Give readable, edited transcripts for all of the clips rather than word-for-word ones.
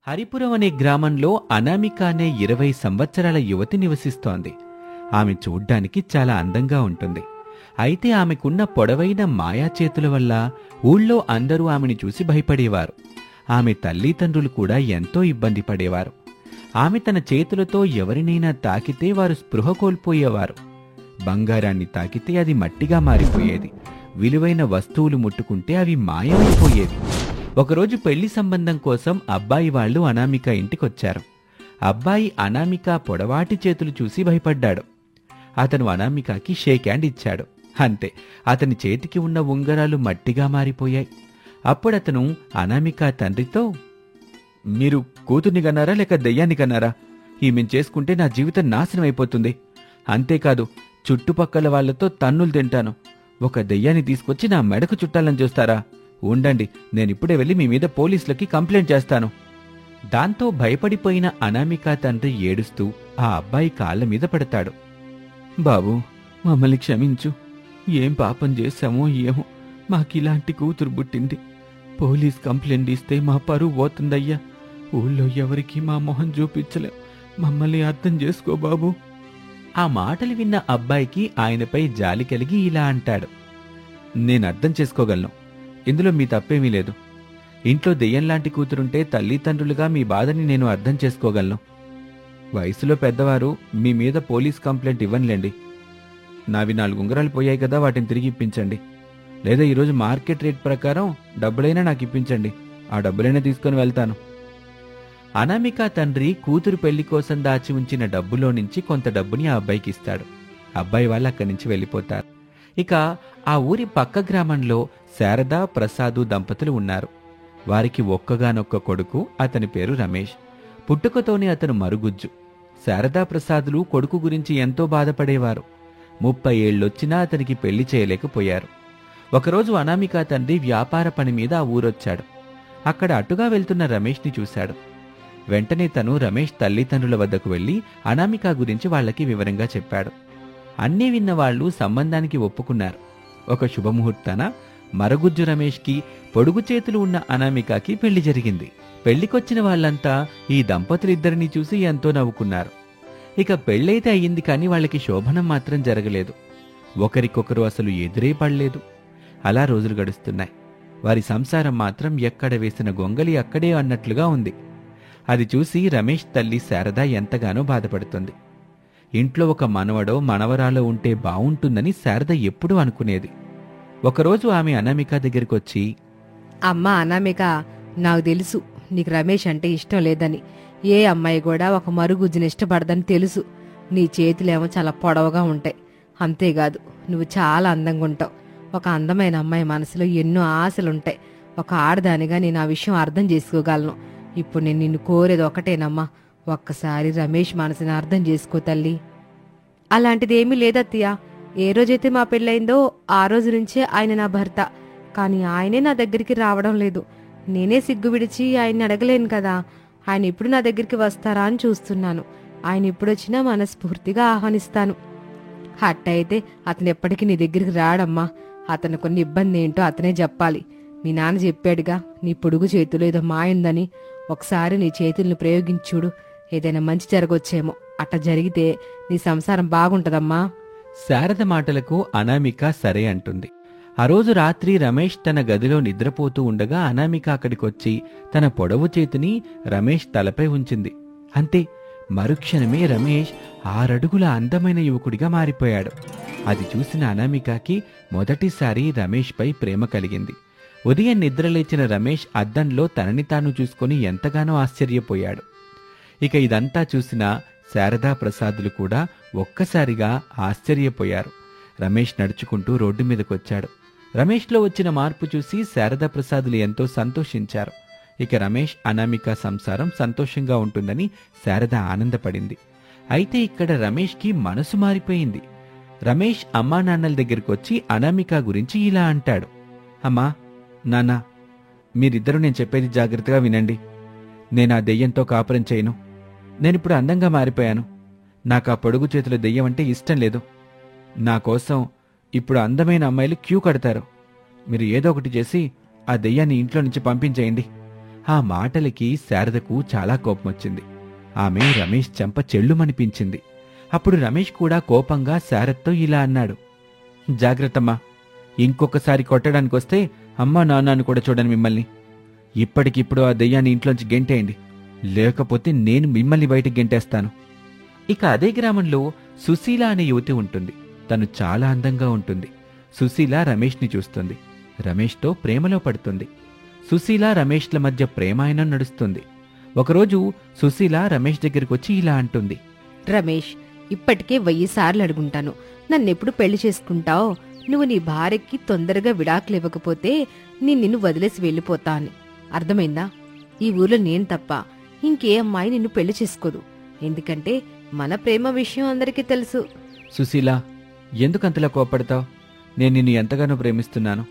హరిపురం అనే గ్రామంలో అనామిక అనే 20 సంవత్సరాల యువతి నివసిస్తోంది. ఆమె చూడ్డానికి చాలా అందంగా ఉంటుంది. అయితే ఆమెకున్న పొడవైన మాయా చేతుల వల్ల ఊళ్ళో అందరూ ఆమెని చూసి భయపడేవారు. ఆమె తల్లిదండ్రులు కూడా ఎంతో ఇబ్బంది పడేవారు. ఆమె తన చేతులతో ఎవరినైనా తాకితే వారు స్పృహ కోల్పోయేవారు. బంగారాన్ని తాకితే అది మట్టిగా మారిపోయేది. విలువైన వస్తువులు ముట్టుకుంటే అవి మాయమైపోయేవి. ఒకరోజు పెళ్లి సంబంధం కోసం అబ్బాయి వాళ్ళు అనామిక ఇంటికొచ్చారు. అబ్బాయి అనామిక పొడవాటి చేతులు చూసి భయపడ్డాడు. అతను అనామికకి షేక్ హ్యాండ్ ఇచ్చాడు. అంతే, అతని చేతికి ఉన్న ఉంగరాలు మట్టిగా మారిపోయాయి. అప్పుడతను అనామిక తండ్రితో, మీరు కూతుర్ని కన్నారా లేక దెయ్యాన్ని కన్నారా? ఈమెను చేసుకుంటే నా జీవితం నాశనం అయిపోతుంది. అంతేకాదు, చుట్టుపక్కల వాళ్లతో తన్నులు తింటాను. ఒక దెయ్యాన్ని తీసుకొచ్చి నా మెడకు చుట్టాలని చూస్తారా? ఉండండి, నేనిప్పుడే వెళ్ళి మీ మీద పోలీసులకి కంప్లైంట్ చేస్తాను. దాంతో భయపడిపోయిన అనామిక తండ్రి ఏడుస్తూ ఆ అబ్బాయి కాళ్ల మీద పడతాడు. బాబూ, మమ్మల్ని క్షమించు. ఏం పాపం చేశామో ఏమో, మాకిలాంటి కూతురు పుట్టింది. పోలీస్ కంప్లైంట్ ఇస్తే మా పరువు పోతుందయ్యా. ఊళ్ళో ఎవరికి మా మొహం చూపించలేం. మమ్మల్ని అర్థం చేసుకో బాబూ. ఆ మాటలు విన్న అబ్బాయికి ఆయనపై జాలి కలిగి ఇలా అంటాడు. నేను అర్థం చేసుకోగలను. ఇందులో మీ తప్పేమీ లేదు. ఇంట్లో దెయ్యంలాంటి కూతురుంటే తల్లిదండ్రులుగా మీ బాధని నేను అర్థం చేసుకోగలను. వయసులో పెద్దవారు మీ మీద పోలీస్ కంప్లైంట్ ఇవ్వనులేండి. నావి 4 ఉంగరాలు పోయాయి కదా, వాటిని తిరిగి ఇప్పించండి. లేదా ఈరోజు మార్కెట్ రేట్ ప్రకారం డబ్బులైనా నాకు ఇప్పించండి. ఆ డబ్బులైనా తీసుకొని వెళ్తాను. అనామిక తండ్రి కూతురు పెళ్లి కోసం దాచి ఉంచిన డబ్బులో నుంచి కొంత డబ్బుని ఆ అబ్బాయికి ఇస్తాడు. అబ్బాయి వాళ్ళు అక్కడి నుంచి వెళ్ళిపోతారు. ఇక ఆ ఊరి పక్క గ్రామంలో శారదా, ప్రసాదు దంపతులు ఉన్నారు. వారికి ఒక్కగానొక్క కొడుకు. అతని పేరు రమేష్. పుట్టుకతోనే అతను మరుగుజ్జు. శారదా, ప్రసాదులు కొడుకు గురించి ఎంతో బాధపడేవారు. 30 ఏళ్లొచ్చినా అతనికి పెళ్లి చేయలేకపోయారు. ఒకరోజు అనామిక తండ్రి వ్యాపార పని మీద ఆ ఊరొచ్చాడు. అక్కడ అటుగా వెళ్తున్న రమేష్ని చూశాడు. వెంటనే తను రమేష్ తల్లిదండ్రుల వద్దకు వెళ్లి అనామిక గురించి వాళ్లకి వివరంగా చెప్పాడు. అన్నీ విన్న వాళ్లు సంబంధానికి ఒప్పుకున్నారు. ఒక శుభముహూర్తాన మరగుజ్జు రమేష్కి పొడుగు చేతులు ఉన్న అనామికకి పెళ్లి జరిగింది. పెళ్లికొచ్చిన వాళ్లంతా ఈ దంపతులిద్దరినీ చూసి ఎంతో నవ్వుకున్నారు. ఇక పెళ్ళైతే అయ్యింది, కానీ వాళ్ళకి శోభనం మాత్రం జరగలేదు. ఒకరికొకరు అసలు ఎదురే పడలేదు. అలా రోజులు గడుస్తున్నాయి. వారి సంసారం మాత్రం ఎక్కడ వేసిన గొంగలి అక్కడే అన్నట్లుగా ఉంది. అది చూసి రమేష్ తల్లి శారద ఎంతగానో బాధపడుతుంది. ఇంట్లో ఒక మనవడో మనవరాలో ఉంటే బావుంటుందని శారద ఎప్పుడూ అనుకునేది. ఒకరోజు ఆమె అనామిక దగ్గరికొచ్చి, అమ్మా అనామిక, నాకు తెలుసు నీకు రమేష్ అంటే ఇష్టం లేదని. ఏ అమ్మాయి కూడా ఒక మరుగుజ్జుని ఇష్టపడదని తెలుసు. నీ చేతులేమో చాలా పొడవుగా ఉంటాయి. అంతేకాదు, నువ్వు చాలా అందంగా ఉంటావు. ఒక అందమైన అమ్మాయి మనసులో ఎన్నో ఆశలుంటాయి. ఒక ఆడదానిగా నేను ఆ విషయం అర్థం చేసుకోగలను. ఇప్పుడు నేను నిన్ను కోరేది ఒకటేనమ్మా, ఒక్కసారి రమేష్ మనసుని అర్థం చేసుకో తల్లి. అలాంటిదేమీ లేదత్తయ్య. ఏ రోజైతే మా పెళ్ళయిందో ఆ రోజు నుంచే ఆయన నా భర్త. కానీ ఆయనే నా దగ్గరికి రావడం లేదు. నేనే సిగ్గు విడిచి ఆయన్ని అడగలేను కదా. ఆయన ఇప్పుడు నా దగ్గరికి వస్తారా అని చూస్తున్నాను. ఆయన ఇప్పుడొచ్చినా మనస్ఫూర్తిగా ఆహ్వానిస్తాను. అట్టయితే అతను ఎప్పటికీ నీ దగ్గరికి రాడమ్మా. అతను కొన్ని ఇబ్బంది ఏంటో అతనే చెప్పాలి. మీ నాన్న చెప్పాడుగా, నీ పొడుగు చేతులు ఏదో మాయిందని. ఒకసారి నీ చేతుల్ని ప్రయోగించుడు, ఏదైనా మంచి జరగొచ్చేమో. అట్ట జరిగితే నీ సంసారం బాగుంటదమ్మా. శారద మాటలకు అనామిక సరే అంటుంది. ఆ రోజు రాత్రి రమేష్ తన గదిలో నిద్రపోతూ ఉండగా అనామిక అక్కడికొచ్చి తన పొడవు చేతిని రమేష్ తలపై ఉంచింది. అంతే, మరుక్షణమే రమేష్ 6 అడుగుల అందమైన యువకుడిగా మారిపోయాడు. అది చూసిన అనామికకి మొదటిసారి రమేష్పై ప్రేమ కలిగింది. ఉదయం నిద్రలేచిన రమేష్ అద్దంలో తనని తాను చూసుకుని ఎంతగానో ఆశ్చర్యపోయాడు. ఇక ఇదంతా చూసిన శారదా, ప్రసాదులు కూడా ఒక్కసారిగా ఆశ్చర్యపోయారు. రమేష్ నడుచుకుంటూ రోడ్డు మీదకొచ్చాడు. రమేష్లో వచ్చిన మార్పు చూసి శారదా, ప్రసాదులు ఎంతో సంతోషించారు. ఇక రమేష్, అనామిక సంసారం సంతోషంగా ఉంటుందని శారద ఆనందపడింది. అయితే ఇక్కడ రమేష్కి మనసు మారిపోయింది. రమేష్ అమ్మా నాన్నల దగ్గరికొచ్చి అనామిక గురించి ఇలా అంటాడు. అమ్మా, నాన్నా, మీరిద్దరూ నేను చెప్పేది జాగ్రత్తగా వినండి. నేను ఆ దెయ్యంతో కాపురం చేయను. నేనిప్పుడు అందంగా మారిపోయాను. నాకు ఆ పొడుగు చేతుల దెయ్యం అంటే ఇష్టం లేదు. నా కోసం ఇప్పుడు అందమైన అమ్మాయిలు క్యూ కడతారు. మీరు ఏదో ఒకటి చేసి ఆ దెయ్యాన్ని ఇంట్లో నుంచి పంపించేయండి. ఆ మాటలకి శారదకు చాలా కోపమొచ్చింది. ఆమె రమేష్ చెంప చెళ్ళుమనిపించింది. అప్పుడు రమేష్ కూడా కోపంగా శారదతో ఇలా అన్నాడు, జాగ్రత్తమ్మా, ఇంకొకసారి కొట్టడానికొస్తే అమ్మా నాన్నను కూడా చూడను మిమ్మల్ని. ఇప్పటికిప్పుడు ఆ దెయ్యాన్ని ఇంట్లోంచి గెంటేయండి, లేకపోతే నేను మిమ్మల్ని బయటికి గెంటేస్తాను. ఇక అదే గ్రామంలో సుశీల అనే యువతి ఉంటుంది. తను చాలా అందంగా ఉంటుంది. సుశీల రమేష్ని చూస్తుంది. రమేష్తో ప్రేమలో పడుతుంది. సుశీల రమేష్ల మధ్య ప్రేమాయణం నడుస్తుంది. ఒకరోజు సుశీల రమేష్ దగ్గరికొచ్చి ఇలా అంటుంది, రమేష్, ఇప్పటికే 1000 సార్లు అడుగుంటాను, నన్నెప్పుడు పెళ్లి చేసుకుంటావో? నువ్వు నీ భార్యకి తొందరగా విడాకులు ఇవ్వకపోతే నిన్ను వదిలేసి వెళ్ళిపోతా అని. అర్థమైందా? ఈ ఊర్లో నేను తప్ప ఇంకే అమ్మాయి నిన్ను పెళ్లి చేసుకోదు. ఎందుకంటే మన ప్రేమ విషయం అందరికీ తెలుసు. సుశీల, ఎందుకంతలా కోపడతావు? నేను నిన్ను ఎంతగానో ప్రేమిస్తున్నాను.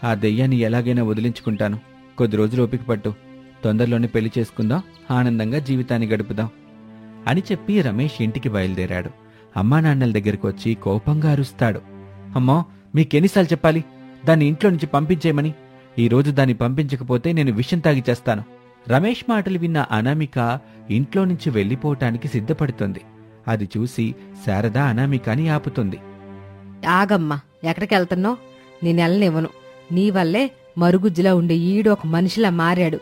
ఆ దెయ్యాన్ని ఎలాగైనా వదిలించుకుంటాను. కొద్ది రోజులు ఓపిక పట్టు. తొందరలోనే పెళ్లి చేసుకుందాం, ఆనందంగా జీవితాన్ని గడుపుదాం అని చెప్పి రమేష్ ఇంటికి బయలుదేరాడు. అమ్మా నాన్నల దగ్గరికి వచ్చి కోపంగా అరుస్తాడు, అమ్మా, మీకెన్నిసార్లు చెప్పాలి దాన్ని ఇంట్లో నుంచి పంపించేయమని? ఈరోజు దాన్ని పంపించకపోతే నేను విషం తాగి చేస్తాను. రమేష్ మాటలు విన్న అనామిక ఇంట్లో నుంచి వెళ్లిపోవటానికి సిద్ధపడుతుంది. అది చూసి శారద అనామికని ఆపుతుంది. ఆగమ్మా, ఎక్కడికెళ్తున్నావు? నేనెళ్ళనివ్వను. నీ వల్లే మరుగుజ్జులా ఉండే ఈడు ఒక మనిషిలా మారాడు.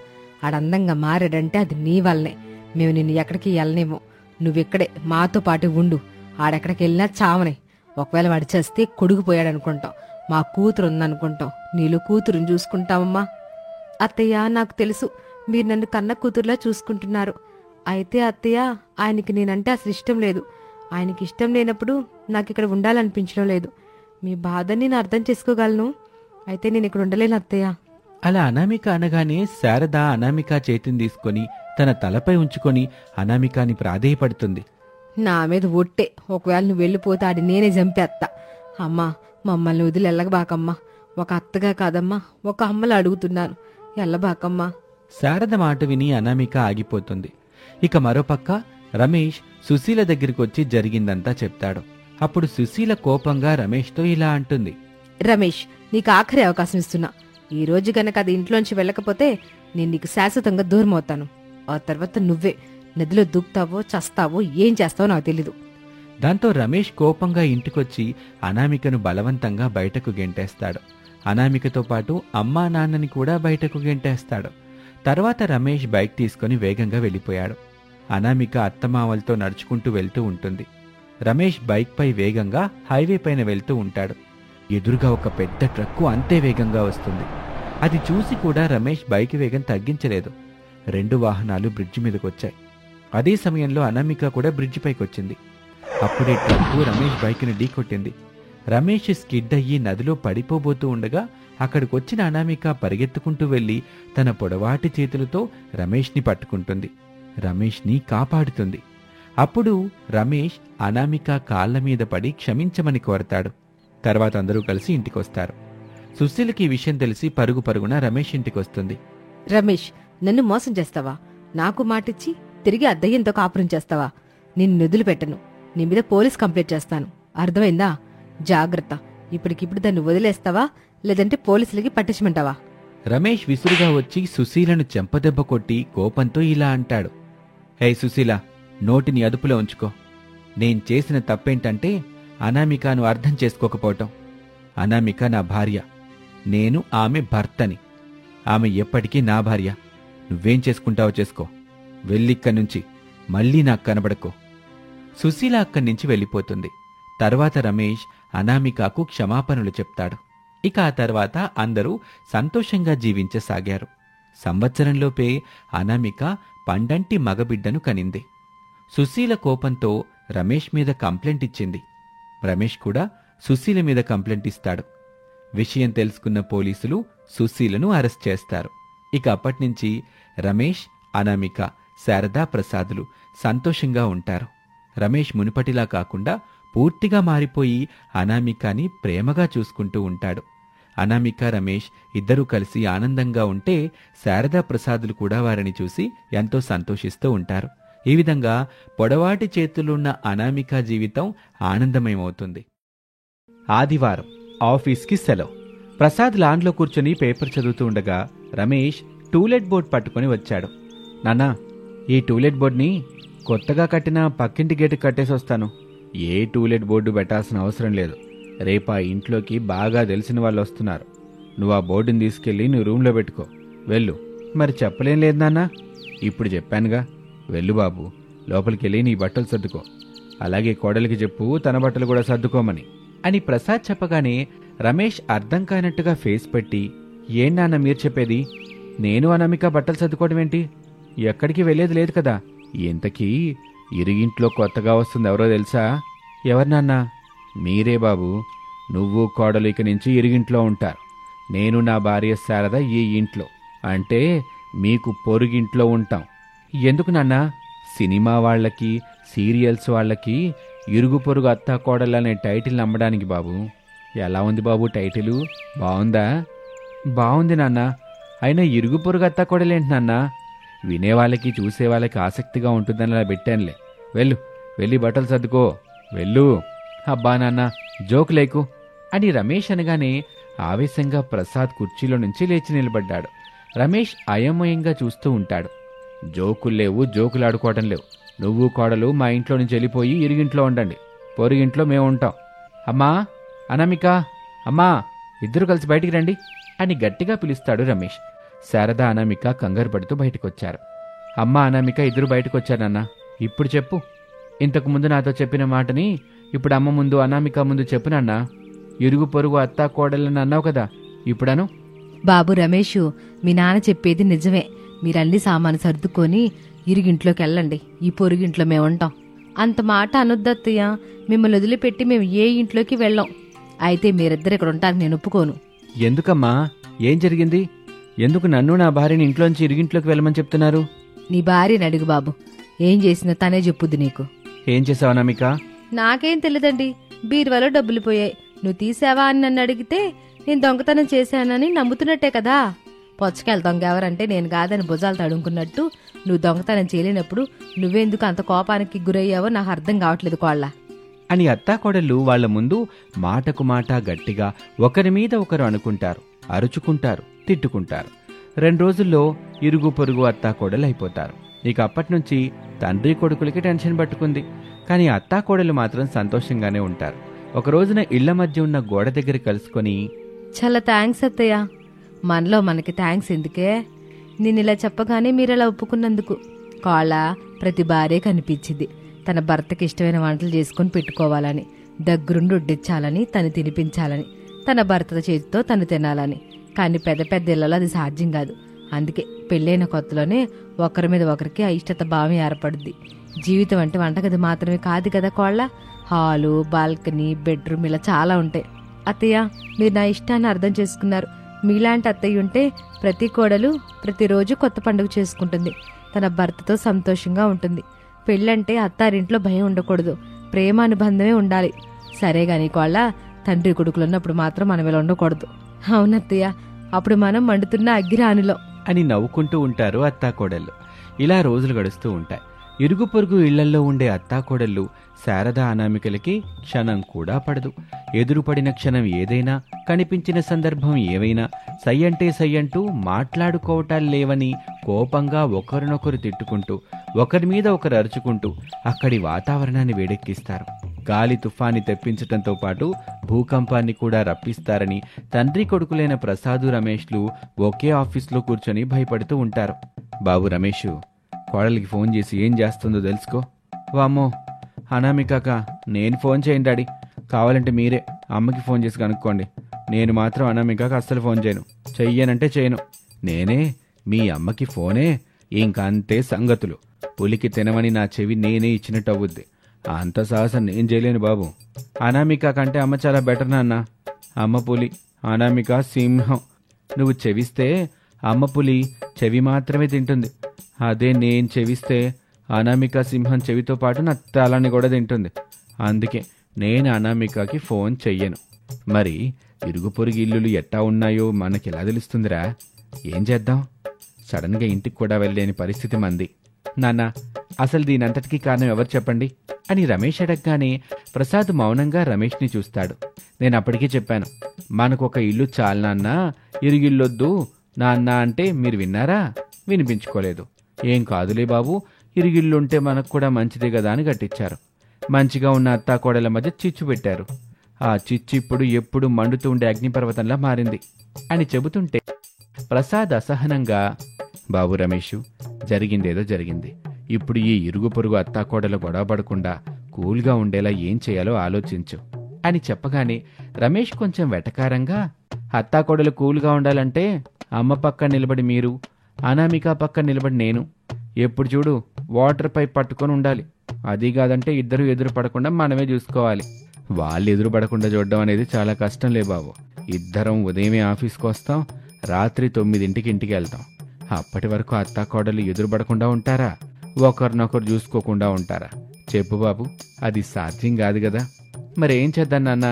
ఆడందంగా మారాడంటే అది నీ వల్లనే. మేము నిన్ను ఎక్కడికి వెళ్ళనివ్వం. నువ్విక్కడే మాతో పాటు ఉండు. ఆడెక్కడికి వెళ్ళినా చావనే. ఒకవేళ వాడు చేస్తే కొడుకుపోయాడనుకుంటాం. మా కూతురు ఉందనుకుంటాం. నీళ్ళు కూతురుని చూసుకుంటావమ్మా. అత్తయ్య, నాకు తెలుసు మీరు నన్ను కన్న కూతురులా చూసుకుంటున్నారు. అయితే అత్తయ్య, ఆయనకి నేనంటే అసలు ఇష్టం లేదు. ఆయనకి ఇష్టం లేనప్పుడు నాకు ఇక్కడ ఉండాలనిపించడం లేదు. మీ బాధని నేను అర్థం చేసుకోగలను. అయితే నేను ఇక్కడ ఉండలేను అత్తయ్య. అలా అనామిక అనగానే శారద అనామిక చేతిని తీసుకొని తన తలపై ఉంచుకొని అనామికాని ప్రాధేయపడుతుంది. నా మీద ఒట్టే, ఒకవేళ నువ్వు వెళ్ళిపోతే ఆడి నేనే చంపేత్తా. అమ్మా, మమ్మల్ని వదిలి వెళ్ళబాకమ్మా. ఒక అత్తగా కాదమ్మా, ఒక అమ్మలా అడుగుతున్నాను, వెళ్ళబాకమ్మా. శారద మాట విని అనామిక ఆగిపోతుంది. ఇక మరోపక్క రమేష్ సుశీల దగ్గరికొచ్చి జరిగిందంతా చెప్తాడు. అప్పుడు సుశీల కోపంగా రమేష్తో ఇలా అంటుంది, రమేష్, నీకు ఆఖరి అవకాశం ఇస్తున్నా. ఈ రోజు గనక అది ఇంట్లోంచి వెళ్ళకపోతే నేను నీకు శాశ్వతంగా దూరం అవుతాను. ఆ తర్వాత నువ్వే నదిలో దూకుతావో చస్తావో ఏం చేస్తావో నాకు తెలీదు. దాంతో రమేష్ కోపంగా ఇంటికొచ్చి అనామికను బలవంతంగా బయటకు గెంటేస్తాడు. అనామికతో పాటు అమ్మా నాన్నని కూడా బయటకు గెంటేస్తాడు. తర్వాత రమేష్ బైక్ తీసుకుని వేగంగా వెళ్ళిపోయాడు. అనామిక అత్తమామలతో నడుచుకుంటూ వెళ్తూ ఉంటుంది. రమేష్ బైక్పై వేగంగా హైవే పైన వెళ్తూ ఉంటాడు. ఎదురుగా ఒక పెద్ద ట్రక్కు అంతే వేగంగా వస్తుంది. అది చూసి కూడా రమేష్ బైక్ వేగం తగ్గించలేదు. 2 వాహనాలు బ్రిడ్జి మీదకొచ్చాయి. అదే సమయంలో అనామిక కూడా బ్రిడ్జి పైకొచ్చింది. అప్పుడే ట్రక్కు రమేష్ బైక్ని ఢీకొట్టింది. రమేష్ స్కిడ్ అయ్యి నదిలో పడిపోబోతూ ఉండగా అక్కడికొచ్చిన అనామిక పరిగెత్తుకుంటూ వెళ్లి తన పొడవాటి చేతులతో రమేష్ని పట్టుకుంటుంది. రమేష్ని కాపాడుతుంది. అప్పుడు రమేష్ అనామిక కాళ్ల మీద పడి క్షమించమని కోరతాడు. తర్వాత అందరూ కలిసి ఇంటికొస్తారు. సుశీలకి ఈ విషయం తెలిసి పరుగు పరుగున రమేష్ ఇంటికొస్తుంది. రమేష్, నన్ను మోసం చేస్తావా? నాకు మాటిచ్చి తిరిగి అద్దయ్యంతో కాపురం చేస్తావా? నిన్ను నిధులు పెట్టను. నీ మీద పోలీస్ కంప్లైంట్ చేస్తాను. అర్థమైందా? జాగ్రత్త. ఇప్పటికిప్పుడు దాన్ని వదిలేస్తావా, లేదంటే పోలీసులకి పట్టించమంటావా? రమేష్ విసురుగా వచ్చి సుశీలను చెంపదెబ్బ కొట్టి కోపంతో ఇలా అంటాడు, హే సుశీల, నోటిని అదుపులో ఉంచుకో. నేను చేసిన తప్పేంటంటే అనామికను అర్థం చేసుకోకపోవటం. అనామిక నా భార్య, నేను ఆమె భర్తని. ఆమె ఎప్పటికీ నా భార్య. నువ్వేం చేసుకుంటావో చేసుకో. వెళ్ళిక్కడ్నుంచి మళ్ళీ నాకు కనబడకో. సుశీల అక్కడి నుంచి వెళ్ళిపోతుంది. తర్వాత రమేష్ అనామికకు క్షమాపణలు చెప్తాడు. ఇక ఆ తర్వాత అందరూ సంతోషంగా జీవించసాగారు. సంవత్సరంలోపే అనామిక పండంటి మగబిడ్డను కనింది. సుశీల కోపంతో రమేష్ మీద కంప్లైంట్ ఇచ్చింది. రమేష్ కూడా సుశీల మీద కంప్లైంట్ ఇస్తాడు. విషయం తెలుసుకున్న పోలీసులు సుశీలను అరెస్ట్ చేస్తారు. ఇక అప్పట్నుంచి రమేష్, అనామిక, శారదా ప్రసాదులు సంతోషంగా ఉంటారు. రమేష్ మునుపటిలా కాకుండా పూర్తిగా మారిపోయి అనామికని ప్రేమగా చూసుకుంటూ ఉంటాడు. అనామిక, రమేష్ ఇద్దరూ కలిసి ఆనందంగా ఉంటే శారదా ప్రసాదులు కూడా వారిని చూసి ఎంతో సంతోషిస్తూ ఉంటారు. ఈ విధంగా పొడవాటి చేతులున్న అనామిక జీవితం ఆనందమయమవుతుంది. ఆదివారం ఆఫీస్కి సెలవు. ప్రసాద్ లాన్లో కూర్చొని పేపర్ చదువుతూ ఉండగా రమేష్ టూలెట్ బోర్డ్ పట్టుకొని వచ్చాడు. నాన్నా, ఈ టూలెట్ బోర్డ్ని కొత్తగా కట్టిన పక్కింటి గేటు కట్టేసి వస్తాను. ఏ టూలెట్ బోర్డు పెట్టాల్సిన అవసరం లేదు. రేపా ఇంట్లోకి బాగా తెలిసిన వాళ్ళు వస్తున్నారు. నువ్వు ఆ బోర్డుని తీసుకెళ్ళి నువ్వు రూమ్లో పెట్టుకో. వెళ్ళు. మరి చెప్పలేం లేదు నాన్నా. ఇప్పుడు చెప్పానుగా, వెళ్ళు బాబు. లోపలికెళ్ళి నీ బట్టలు సర్దుకో. అలాగే కోడలికి చెప్పు తన బట్టలు కూడా సర్దుకోమని అని ప్రసాద్ చెప్పగానే రమేష్ అర్థం కానట్టుగా ఫేస్ పెట్టి, ఏం నాన్న మీరు చెప్పేది? నేను అనామిక బట్టలు సర్దుకోవడం ఏంటి? ఎక్కడికి వెళ్ళేది లేదు కదా. ఇంతకీ ఇరుగింట్లో కొత్తగా వస్తుంది ఎవరో తెలుసా? ఎవరు నాన్నా? మీరే బాబు. నువ్వు కోడలు ఇక నుంచి ఇరుగింట్లో ఉంటారు. నేను నా భార్య శారద ఈ ఇంట్లో, అంటే మీకు పొరుగింట్లో ఉంటాం. ఎందుకు నాన్నా? సినిమా వాళ్ళకి, సీరియల్స్ వాళ్ళకి ఇరుగు పొరుగు అత్తా కోడలు అనే టైటిల్ నమ్మడానికి బాబు. ఎలా ఉంది బాబు టైటిలు? బాగుందా? బాగుంది నాన్న. అయినా ఇరుగు పొరుగు అత్తా కోడలేంటి నాన్నా? వినేవాళ్ళకి చూసేవాళ్ళకి ఆసక్తిగా ఉంటుందని అలా పెట్టానులే. వెళ్ళు, వెళ్ళి బట్టలు సర్దుకో. వెళ్ళు. అబ్బా నాన్న, జోకు లేకు అని రమేష్ అనగానే ఆవేశంగా ప్రసాద్ కుర్చీలో నుంచి లేచి నిలబడ్డాడు. రమేష్ అయోమయంగా చూస్తూ ఉంటాడు. జోకులు లేవు, జోకులాడుకోవటం లేవు. నువ్వు కోడలు మా ఇంట్లో నుంచి వెళ్ళిపోయి ఇరుగింట్లో ఉండండి. పొరుగింట్లో మేము ఉంటాం. అమ్మా, అనామిక, అమ్మా, ఇద్దరు కలిసి బయటికి రండి అని గట్టిగా పిలుస్తాడు రమేష్. శారద, అనామిక కంగారు పడుతూ బయటకొచ్చారు. అమ్మ, అనామిక ఇద్దరు బయటకొచ్చారన్న. ఇప్పుడు చెప్పు. ఇంతకు ముందు నాతో చెప్పిన మాటని ఇప్పుడు అమ్మ ముందు, అనామిక ముందు చెప్పు నాన్నా. ఇరుగు పొరుగు అత్తా కోడలని అన్నావు కదా, ఇప్పుడను. బాబు రమేషు, మీ నాన్న చెప్పేది నిజమే. మీరన్ని సామాను సర్దుకొని ఇరుగింట్లోకి వెళ్ళండి. ఈ పొరుగింట్లో మేముంటాం. అంత మాట అనొద్దత్తయ్య. మిమ్మల్ని వదిలిపెట్టి మేము ఏ ఇంట్లోకి వెళ్ళాం. అయితే మీరిద్దరు ఇక్కడ ఉంటారు, నేను ఒప్పుకోను. ఎందుకమ్మా? ఏం జరిగింది? ఎందుకు నన్ను నా భార్యని ఇంట్లోంచి ఇరుగింట్లోకి వెళ్ళమని చెప్తున్నారు? నీ భార్యని అడుగు బాబు. ఏం చేసినా తనే చెప్పుద్ది నీకు. ఏం చేసావు అనామిక? నాకేం తెలియదండి. బీరువాలో డబ్బులు పోయాయి. నువ్వు తీసావా అని నన్ను అడిగితే నేను దొంగతనం చేశానని నమ్ముతున్నట్టే కదా. పొచ్చకెళ్ళ దొంగ ఎవరంటే నేను కాదని భుజాలు తడుముకున్నట్టు నువ్వు దొంగతనం చేయలేనప్పుడు నువ్వెందుకు అంత కోపానికి గురయ్యావో నాకు అర్థం కావట్లేదు కోళ్ళ అని అత్తాకోడళ్ళు వాళ్ల ముందు మాటకు మాట గట్టిగా ఒకరి మీద ఒకరు అనుకుంటారు, అరుచుకుంటారు, తిట్టుకుంటారు. 2 రోజుల్లో ఇరుగు పొరుగు అత్తాకోడలు అయిపోతారు. ఇక అప్పటినుంచి తండ్రి కొడుకులకి టెన్షన్ పట్టుకుంది. కానీ అత్తాకోడలు మాత్రం సంతోషంగానే ఉంటారు. ఒక రోజున ఇళ్ల మధ్య ఉన్న గోడ దగ్గర కలుసుకొని, చాలా థ్యాంక్స్ అత్తయ్య. మనలో మనకి థ్యాంక్స్ ఎందుకే? నేను ఇలా చెప్పగానే మీరలా ఒప్పుకున్నందుకు. కోళ్ళ ప్రతి భార్య కనిపించింది తన భర్తకి ఇష్టమైన వంటలు చేసుకుని పెట్టుకోవాలని, దగ్గరుండి వడ్డించాలని, తను తినిపించాలని, తన భర్త చేతితో తను తినాలని. కానీ పెద్ద పెద్ద ఇళ్లలో అది సాధ్యం కాదు. అందుకే పెళ్ళైన కొత్తలోనే ఒకరి మీద ఒకరికి అయిష్టత భావం ఏర్పడుద్ది. జీవితం అంటే వంటగది మాత్రమే కాదు కదా కోళ్ళ. హాలు, బాల్కనీ, బెడ్రూమ్ ఇలా చాలా ఉంటాయి. అత్తయ్య, మీరు నా ఇష్టాన్ని అర్థం చేసుకున్నారు. మీలాంటి అత్తయ్య ఉంటే ప్రతి కోడలు ప్రతిరోజు కొత్త పండుగ చేసుకుంటుంది. తన భర్తతో సంతోషంగా ఉంటుంది. పెళ్ళంటే అత్తారింట్లో భయం ఉండకూడదు, ప్రేమానుబంధమే ఉండాలి. సరే గాని కోళ్ళ, తండ్రి కొడుకులు ఉన్నప్పుడు మాత్రం మనం ఇలా ఉండకూడదు. అవునత్తయ్య, అప్పుడు మనం మండుతున్న అగ్గిరానిలో అని నవ్వుకుంటూ ఉంటారు అత్తాకోడళ్ళు. ఇలా రోజులు గడుస్తూ ఉంటాయి. ఇరుగు పొరుగు ఇళ్లల్లో ఉండే అత్తాకోడళ్ళు శారద, అనామికలకి క్షణం కూడా పడదు. ఎదురుపడిన క్షణం ఏదైనా, కనిపించిన సందర్భం ఏవైనా సై అంటే సై అంటూ మాట్లాడుకోవటాలు లేవని కోపంగా ఒకరినొకరు తిట్టుకుంటూ, ఒకరి మీద ఒకరు అరుచుకుంటూ అక్కడి వాతావరణాన్ని వేడెక్కిస్తారు. గాలి తుఫాన్ని తెప్పించటంతో పాటు భూకంపాన్ని కూడా రప్పిస్తారని తండ్రి కొడుకులైన ప్రసాదు, రమేష్లు ఒకే ఆఫీస్లో కూర్చొని భయపడుతూ ఉంటారు. బాబు రమేషు, కోడలికి ఫోన్ చేసి ఏం చేస్తుందో తెలుసుకో. వామ్మో, అనామికాక నేను ఫోన్ చేయండి డాడీ. కావాలంటే మీరే అమ్మకి ఫోన్ చేసి కనుక్కోండి. నేను మాత్రం అనామికాక అస్సలు ఫోన్ చేయను. చెయ్యనంటే చేయను. నేనే మీ అమ్మకి ఫోనే. ఇంకంతే సంగతులు. పులికి తినమని నా చెవి నేనే ఇచ్చినట్టు అవుద్ది. అంత సాహసం నేను చేయలేను బాబు. అనామిక కంటే అమ్మ చాలా బెటర్ నాన్న. అమ్మ పులి, అనామిక సింహం. నువ్వు చెవిస్తే అమ్మ పులి చెవి మాత్రమే తింటుంది. అదే నేను చెవిస్తే అనామిక సింహం చెవితో పాటు నా తలని కూడా తింటుంది. అందుకే నేను అనామికకి ఫోన్ చెయ్యను. మరి ఇరుగు పొరుగు ఇల్లులు ఎట్టా ఉన్నాయో మనకెలా తెలుస్తుందిరా? ఏం చేద్దాం? సడన్గా ఇంటికి కూడా వెళ్ళలేని పరిస్థితి మంది. నాన్న, అసలు దీనంతటికీ కారణం ఎవరు చెప్పండి అని రమేష్ అడగగానే ప్రసాద్ మౌనంగా రమేష్ని చూస్తాడు. నేను అప్పటికీ చెప్పాను, మనకొక ఇల్లు చాలు నాన్న, ఇరుగిల్లొద్దు, నాన్న అంటే మీరు విన్నారా? వినిపించుకోలేదు. ఏం కాదులే బాబు, ఇరిగిల్లుంటే మనకు కూడా మంచిదే కదా అని గట్టించారు. మంచిగా ఉన్న అత్తాకోడల మధ్య చిచ్చు పెట్టారు. ఆ చిచ్చు ఇప్పుడు ఎప్పుడు మండుతూ ఉండే అగ్నిపర్వతంలా మారింది అని చెబుతుంటే ప్రసాద్ అసహనంగా, బాబు రమేషు, జరిగిందేదో జరిగింది. ఇప్పుడు ఈ ఇరుగు పొరుగు అత్తాకోడలు గొడవ పడకుండా కూల్గా ఉండేలా ఏం చేయాలో ఆలోచించు అని చెప్పగానే రమేష్ కొంచెం వెటకారంగా, అత్తాకోడలు కూల్గా ఉండాలంటే అమ్మ పక్క నిలబడి మీరు, అనామిక పక్క నిలబడి నేను, ఎప్పుడు చూడు వాటర్ పైప్ పట్టుకొని ఉండాలి. అది కాదంటే ఇద్దరు ఎదురు పడకుండా మనమే చూసుకోవాలి. వాళ్ళు ఎదురు పడకుండా చూడడం అనేది చాలా కష్టంలే బాబు. ఇద్దరం ఉదయమే ఆఫీస్కి వస్తాం, రాత్రి 9ంటికి ఇంటికి వెళ్తాం. అప్పటి వరకు అత్తాకోడలు ఎదురు పడకుండా ఉంటారా? ఒకరినొకరు చూసుకోకుండా ఉంటారా? చెప్పు బాబు, అది సాధ్యం కాదు కదా. మరేం చేద్దాం నాన్న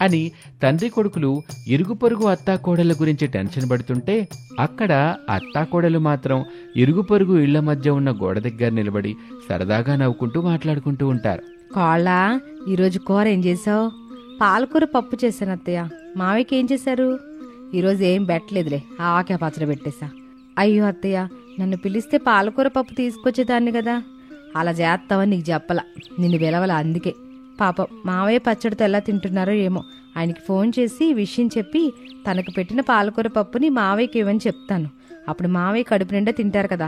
అని తండ్రి కొడుకులు ఇరుగు పొరుగు అత్తాకోడళ్ల గురించి టెన్షన్ పడుతుంటే అక్కడ అత్తాకోడలు మాత్రం ఇరుగు పొరుగు ఇళ్ల మధ్య ఉన్న గోడ దగ్గర నిలబడి సరదాగా నవ్వుకుంటూ మాట్లాడుకుంటూ ఉంటారు. కోళ్ళ, ఈరోజు కూర ఏం చేసావు? పాలకూర పప్పు చేశాను అత్తయ్య. మావయ్యకి ఏం చేశారు? ఈరోజు ఏం పెట్టలేదులే, ఆవకాయ పచ్చడి పెట్టేశా. అయ్యో అత్తయ్య, నన్ను పిలిస్తే పాలకూర పప్పు తీసుకొచ్చేదాన్ని కదా. అలా చేస్తావని నీకు చెప్పలా, నిన్ను పిలవలా. అందుకే పాపం మావయ్య పచ్చడితో ఎలా తింటున్నారో ఏమో. ఆయనకి ఫోన్ చేసి ఈ విషయం చెప్పి తనకు పెట్టిన పాలకూర పప్పుని మావయ్యకి ఇవ్వని చెప్తాను. అప్పుడు మావయ్య కడుపు నిండా తింటారు కదా.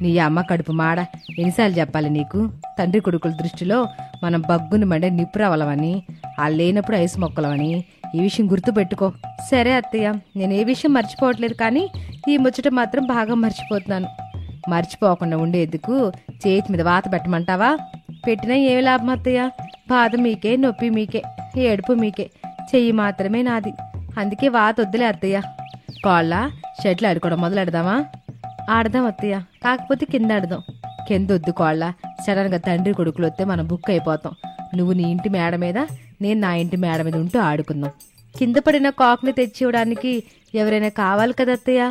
నీ అమ్మ కడుపు మాడ, ఎన్నిసార్లు చెప్పాలి నీకు? తండ్రి కొడుకుల దృష్టిలో మనం బగ్గుని మండే నిప్పురవలవని, వాళ్ళు లేనప్పుడు ఐసు మొక్కలవని ఈ విషయం గుర్తుపెట్టుకో. సరే అత్తయ్య, నేను ఏ విషయం మర్చిపోవట్లేదు, కానీ ఈ ముచ్చట మాత్రం బాగా మర్చిపోతున్నాను. మర్చిపోకుండా ఉండేందుకు చేతి మీద వాత పెట్టమంటావా? పెట్టినా ఏమి లాభం అత్తయ్య? బాధ మీకే, నొప్పి మీకే, ఏడుపు మీకే, చెయ్యి మాత్రమే నాది. అందుకే వాత వద్దులే అత్తయ్య. కోళ్ళ, షెట్లు ఆడుకోవడం మొదలెడదామా? ఆడదాం అత్తయ్య, కాకపోతే కింద ఆడదాం. కింద వద్దు కోళ్ళ, సడన్ గా తండ్రి కొడుకులు వస్తే మనం బుక్ అయిపోతాం. నువ్వు నీ ఇంటి మేడ మీద, నేను నా ఇంటి మేడ మీద ఉంటూ ఆడుకుందాం. కింద పడిన కాక్ని తెచ్చివ్వడానికి ఎవరైనా కావాలి కదా అత్తయ్య.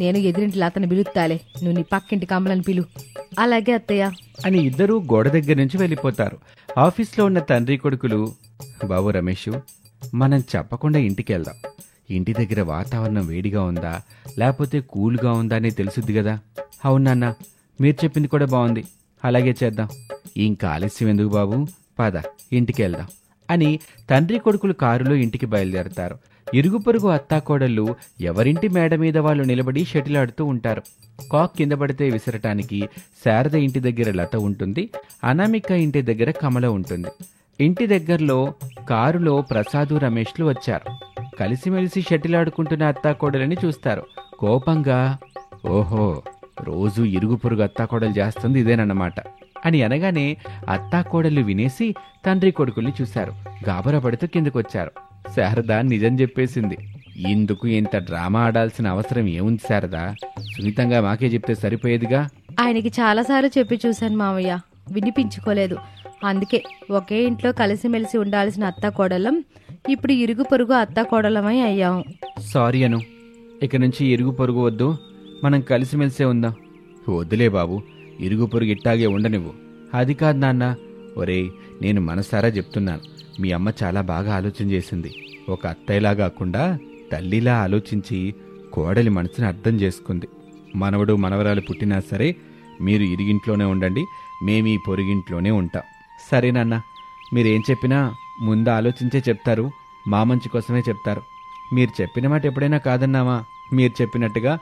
నేను ఎదురింటి అతను పిలుస్తాలే, నువ్వు నీ పక్కింటి కమలని పిలు. అలాగే అత్తయ్య అని ఇద్దరూ గోడ దగ్గర నుంచి వెళ్ళిపోతారు. ఆఫీస్లో ఉన్న తండ్రి కొడుకులు, బాబు రమేషు, మనం చెప్పకుండా ఇంటికి వెళ్దాం. ఇంటి దగ్గర వాతావరణం వేడిగా ఉందా లేకపోతే కూల్గా ఉందా అని తెలుసుద్ది కదా. అవునన్నా, మీరు చెప్పింది కూడా బాగుంది, అలాగే చేద్దాం. ఇంకా ఆలస్యం ఎందుకు బాబు, పద ఇంటికి వెళ్దాం అని తండ్రి కొడుకులు కారులో ఇంటికి బయలుదేరతారు. ఇరుగు పొరుగు అత్తాకోడళ్ళు ఎవరింటి మేడ మీద వాళ్ళు నిలబడి షటిల్ ఆడుతూ ఉంటారు. కాక్ కింద పడితే విసరటానికి శారద ఇంటి దగ్గర లత ఉంటుంది, అనామిక ఇంటి దగ్గర కమల ఉంటుంది. ఇంటి దగ్గరలో కారులో ప్రసాదు రమేష్లు వచ్చారు. కలిసిమెలిసి షటిల్ ఆడుకుంటున్న అత్తాకోడలని చూస్తారు. కోపంగా, ఓహో, రోజు ఇరుగు పొరుగు అత్తాకోడలు చేస్తుంది ఇదేనన్నమాట అని అనగానే అత్తాకోడలు వినేసి తండ్రి కొడుకుల్ని చూశారు. గాబరా పడుతూ కిందకొచ్చారు. శారద నిజం చెప్పేసింది. ఇందుకు ఇంత డ్రామా ఆడాల్సిన అవసరం ఏముంది శారదా? సున్నితంగా మాకే చెప్తే సరిపోయేదిగా. ఆయనకి చాలాసార్లు చెప్పి చూశాను మావయ్య, వినిపించుకోలేదు. అందుకే ఒకే ఇంట్లో కలిసిమెలిసి ఉండాల్సిన అత్తాకోడలం ఇప్పుడు ఇరుగు పొరుగు అత్తాకోడలమై అయ్యాం. సారీ అను, ఇక నుంచి ఇరుగు పొరుగు వద్దు, మనం కలిసిమెలిసే ఉందాం. వద్దులే బాబు, ఇరుగు పొరుగు ఇట్టాగే ఉండనివ్వు. అది కాదు నాన్న. ఒరేయ్, నేను మనసారా చెప్తున్నాను, మీ అమ్మ చాలా బాగా ఆలోచన చేసింది. ఒక అత్తయ్యలా కాకుండా తల్లిలా ఆలోచించి కోడలి మనసుని అర్థం చేసుకుంది. మనవడు మనవరాలు పుట్టినా సరే మీరు ఇరిగింట్లోనే ఉండండి, మేమీ పొరుగింట్లోనే ఉంటాం. సరేనన్న, మీరేం చెప్పినా ముందు ఆలోచించే చెప్తారు, మా మంచి కోసమే చెప్తారు. మీరు చెప్పిన మాట ఎప్పుడైనా కాదన్నామా? మీరు చెప్పినట్టుగా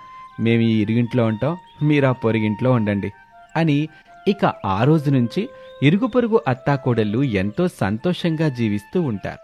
మేము ఈ ఇరుగింట్లో ఉంటాం, మీరు ఆ పొరుగింట్లో ఉండండి అని. ఇక ఆ రోజు నుంచి ఇరుగు పొరుగు అత్తాకోడళ్ళు ఎంతో సంతోషంగా జీవిస్తూ ఉంటారు.